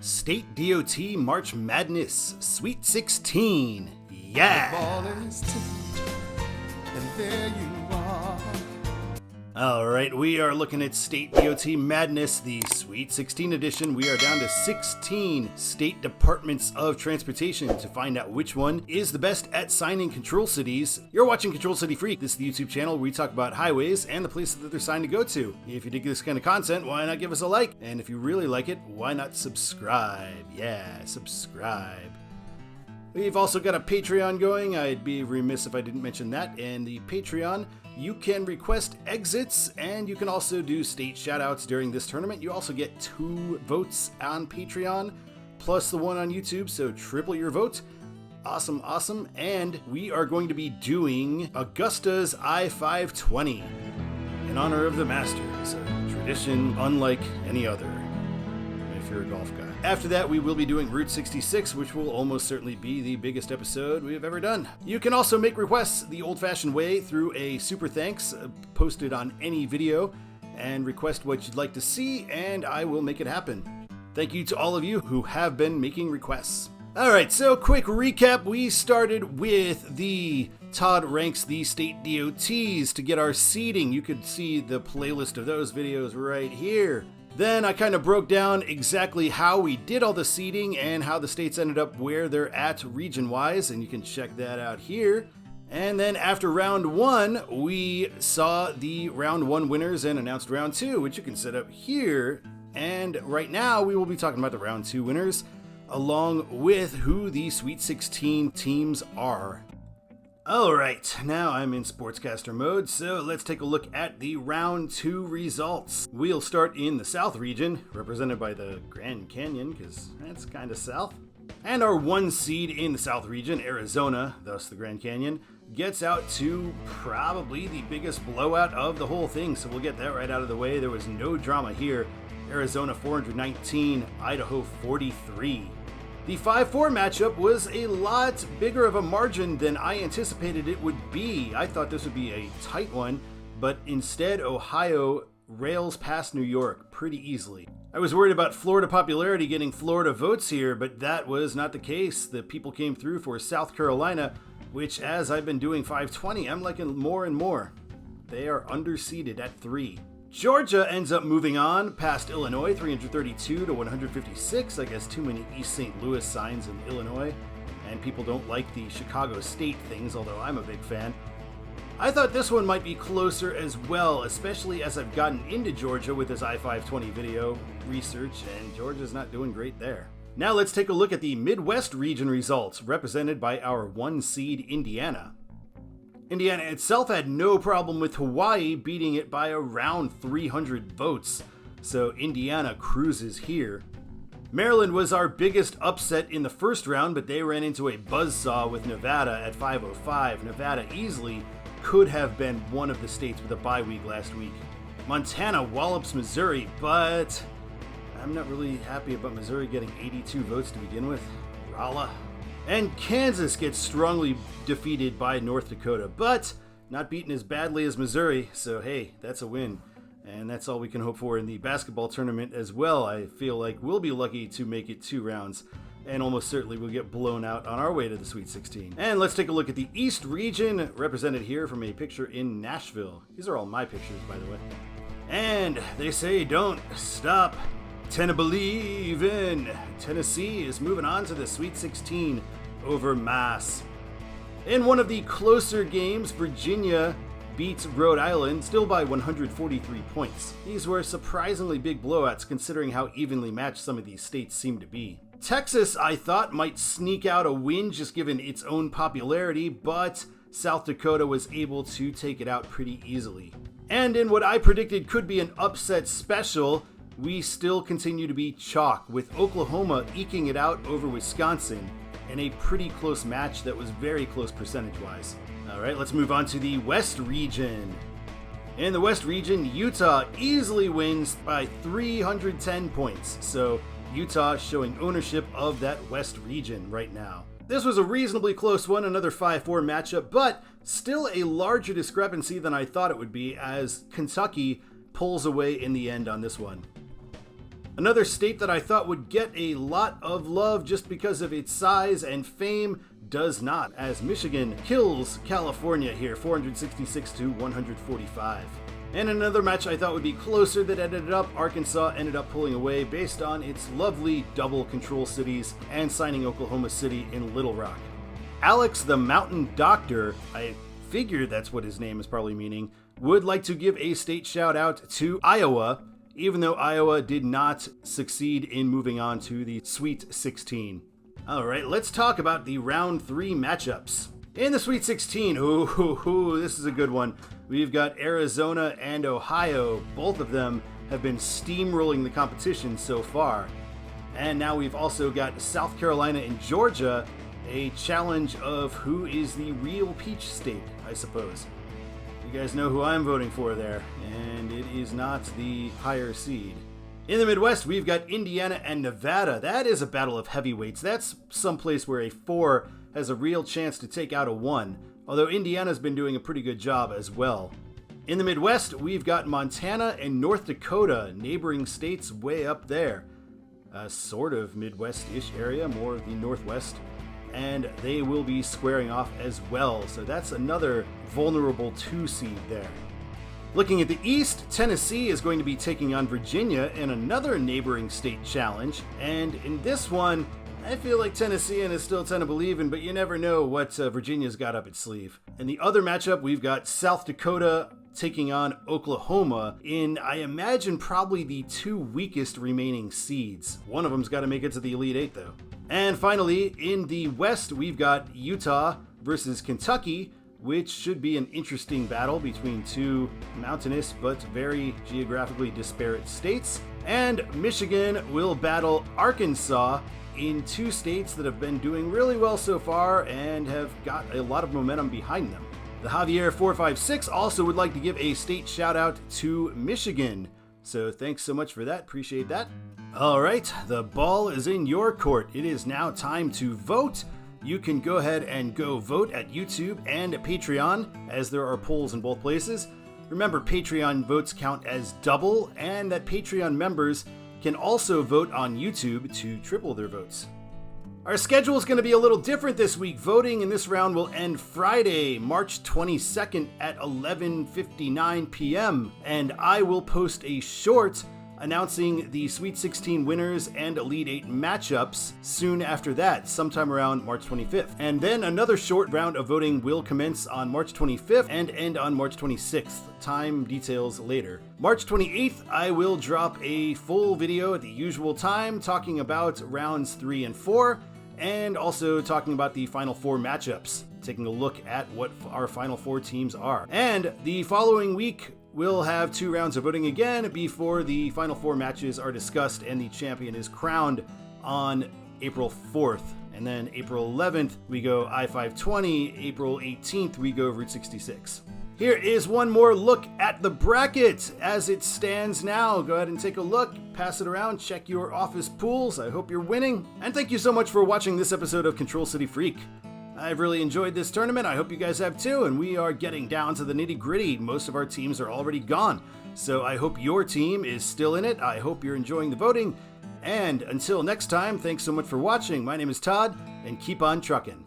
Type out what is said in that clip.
State DOT March Madness Sweet 16. Yeah! The ball is tipped, and there you are. Alright, we are looking at State DOT Madness, the Sweet 16 edition. We are down to 16 state departments of transportation to find out which one is the best at signing control cities. You're watching Control City Freak. This is the YouTube channel where we talk about highways and the places that they're signed to go to. If you dig this kind of content, why not give us a like? And if you really like it, why not subscribe? Yeah, subscribe. We've also got a Patreon going. I'd be remiss if I didn't mention that. And the Patreon, you can request exits, and you can also do state shoutouts during this tournament. You also get 2 votes on Patreon, plus the one on YouTube, so triple your vote. Awesome, awesome. And we are going to be doing Augusta's I-520 in honor of the Masters, a tradition unlike any other, if you're a golf guy. After that, we will be doing Route 66, which will almost certainly be the biggest episode we have ever done. You can also make requests the old-fashioned way through a super thanks posted on any video, and request what you'd like to see, and I will make it happen. Thank you to all of you who have been making requests. Alright, so quick recap. We started with the Todd Ranks the State DOTs to get our seating. You could see the playlist of those videos right here. Then I kind of broke down exactly how we did all the seeding and how the states ended up where they're at region-wise, and you can check that out here. And then after round 1, we saw the round 1 winners and announced round 2, which you can set up here. And right now we will be talking about the round 2 winners, along with who the Sweet 16 teams are. Alright, now I'm in sportscaster mode, so let's take a look at the round 2 results. We'll start in the South region, represented by the Grand Canyon, because that's kind of south. And our 1 seed in the South region, Arizona, thus the Grand Canyon, gets out to probably the biggest blowout of the whole thing, so we'll get that right out of the way. There was no drama here. Arizona 419, Idaho 43. The 5-4 matchup was a lot bigger of a margin than I anticipated it would be. I thought this would be a tight one, but instead Ohio rails past New York pretty easily. I was worried about Florida popularity getting Florida votes here, but that was not the case. The people came through for South Carolina, which, as I've been doing 520, I'm liking more and more. They are underseeded at 3. Georgia ends up moving on past Illinois, 332 to 156. I guess too many East St. Louis signs in Illinois, and people don't like the Chicago State things, although I'm a big fan. I thought this one might be closer as well, especially as I've gotten into Georgia with this I-520 video research, and Georgia's not doing great there. Now let's take a look at the Midwest region results, represented by our 1 seed Indiana. Indiana itself had no problem with Hawaii beating it by around 300 votes, so Indiana cruises here. Maryland was our biggest upset in the first round, but they ran into a buzzsaw with Nevada at 505. Nevada easily could have been one of the states with a bye week last week. Montana wallops Missouri, but I'm not really happy about Missouri getting 82 votes to begin with. Rala. And Kansas gets strongly defeated by North Dakota, but not beaten as badly as Missouri, so hey, that's a win. And that's all we can hope for in the basketball tournament as well. I feel like we'll be lucky to make it 2 rounds, and almost certainly we'll get blown out on our way to the Sweet 16. And let's take a look at the East region, represented here from a picture in Nashville. These are all my pictures, by the way. And they say don't stop to believe in. Tennessee is moving on to the Sweet 16 over Mass. In one of the closer games, Virginia beats Rhode Island, still by 143 points. These were surprisingly big blowouts considering how evenly matched some of these states seem to be. Texas, I thought, might sneak out a win just given its own popularity, but South Dakota was able to take it out pretty easily. And in what I predicted could be an upset special, we still continue to be chalk, with Oklahoma eking it out over Wisconsin in a pretty close match that was very close percentage-wise. Alright, let's move on to the West region. In the West region, Utah easily wins by 310 points, so Utah showing ownership of that West region right now. This was a reasonably close one, another 5-4 matchup, but still a larger discrepancy than I thought it would be, as Kentucky pulls away in the end on this one. Another state that I thought would get a lot of love just because of its size and fame does not, as Michigan kills California here, 466 to 145. And another match I thought would be closer that ended up, Arkansas ended up pulling away based on its lovely double control cities and signing Oklahoma City in Little Rock. Alex the Mountain Doctor, I figured that's what his name is probably meaning, would like to give a state shout out to Iowa, even though Iowa did not succeed in moving on to the Sweet 16. Alright, let's talk about the round 3 matchups. In the Sweet 16, this is a good one. We've got Arizona and Ohio. Both of them have been steamrolling the competition so far. And now we've also got South Carolina and Georgia, a challenge of who is the real peach state, I suppose. You guys know who I'm voting for there, and it is not the higher seed. In the Midwest, we've got Indiana and Nevada. That is a battle of heavyweights. That's someplace where a 4 has a real chance to take out a 1, although Indiana's been doing a pretty good job as well. In the Midwest, we've got Montana and North Dakota, neighboring states way up there. A sort of Midwest-ish area, more the Northwest, and they will be squaring off as well, so that's another vulnerable 2 seed there. Looking at the East, Tennessee is going to be taking on Virginia in another neighboring state challenge, and in this one, I feel like Tennessean is still tend to believe in, but you never know what Virginia's got up its sleeve. In the other matchup, we've got South Dakota taking on Oklahoma in, I imagine, probably the 2 weakest remaining seeds. One of them's got to make it to the Elite 8, though. And finally, in the West, we've got Utah versus Kentucky, which should be an interesting battle between 2 mountainous but very geographically disparate states. And Michigan will battle Arkansas in 2 states that have been doing really well so far and have got a lot of momentum behind them. The Javier 456 also would like to give a state shout out to Michigan. So thanks so much for that. Appreciate that. All right, the ball is in your court. It is now time to vote. You can go ahead and go vote at YouTube and at Patreon, as there are polls in both places. Remember, Patreon votes count as double, and that Patreon members can also vote on YouTube to triple their votes. Our schedule is going to be a little different this week. Voting in this round will end Friday, March 22nd at 11:59 p.m. And I will post a short announcing the Sweet 16 winners and Elite 8 matchups soon after that, sometime around March 25th. And then another short round of voting will commence on March 25th and end on March 26th. Time details later. March 28th, I will drop a full video at the usual time talking about rounds 3 and 4, and also talking about the Final 4 matchups, taking a look at what our Final 4 teams are. And the following week, we'll have 2 rounds of voting again before the Final 4 matches are discussed and the champion is crowned on April 4th. And then April 11th, we go I-520. April 18th, we go Route 66. Here is one more look at the bracket as it stands now. Go ahead and take a look, pass it around, check your office pools. I hope you're winning. And thank you so much for watching this episode of Control City Freak. I've really enjoyed this tournament. I hope you guys have too, and we are getting down to the nitty-gritty. Most of our teams are already gone, so I hope your team is still in it. I hope you're enjoying the voting, and until next time, thanks so much for watching. My name is Todd, and keep on trucking.